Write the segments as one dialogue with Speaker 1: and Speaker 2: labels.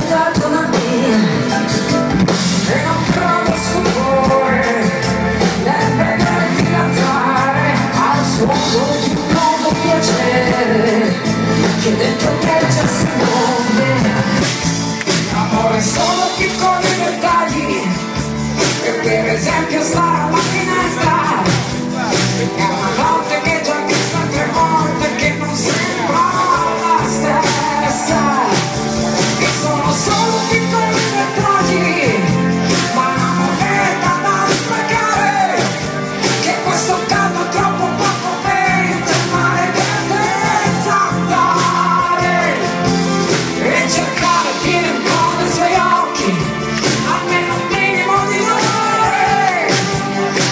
Speaker 1: andato da me e non provo stupore nel vederti danzare al suono di un nuovo piacere che dentro me già si muove. L'amore sono piccoli dettagli, e per esempio stare alla finestra è una notte che già vista 3 volte che non sembra la stessa. E sono solo piccoli dettagli, ma una moneta da sprecare, che questo caldo troppo poco vento e mare tendenza a dare e cercare fino in fondo i suoi occhi almeno un minimo di dolore,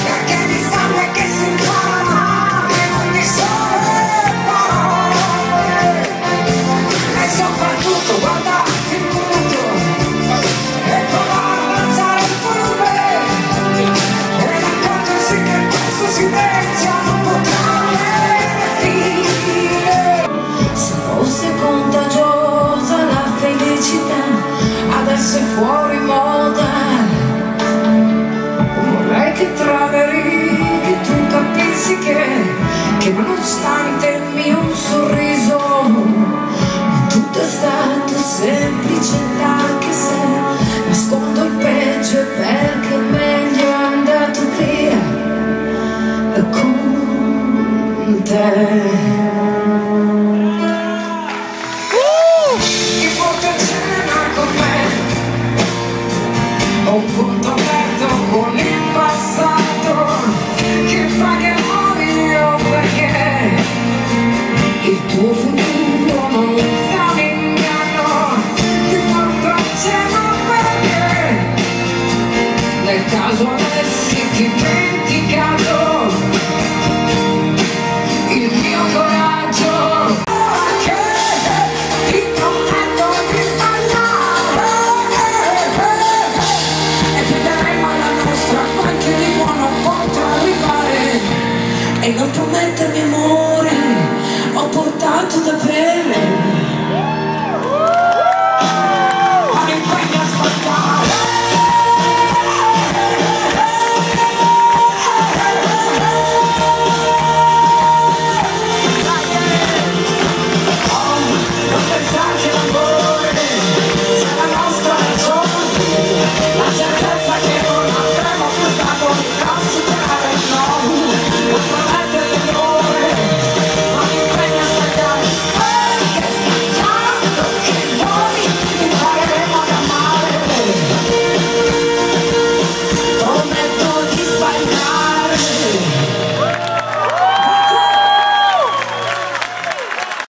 Speaker 1: perché mi sa che si impara in ogni sole parole. E soprattutto guardarti in punto e provare ad alzare il volume ed accorgersi che questo silenzio non potrà avere fine. Se fosse contagiosa la felicità, adesso è fuori moda. Vorrei che tra le righe tu capissi che nonostante il mio sorriso tutto è stato semplice, anche se nascondo il peggio, perché meglio è andato via con te. Chi porta a cena con me, ho un punto aperto con il passato che pagherò io, perché il tuo futuro non fa un inganno. Ti porto a cena perché nel caso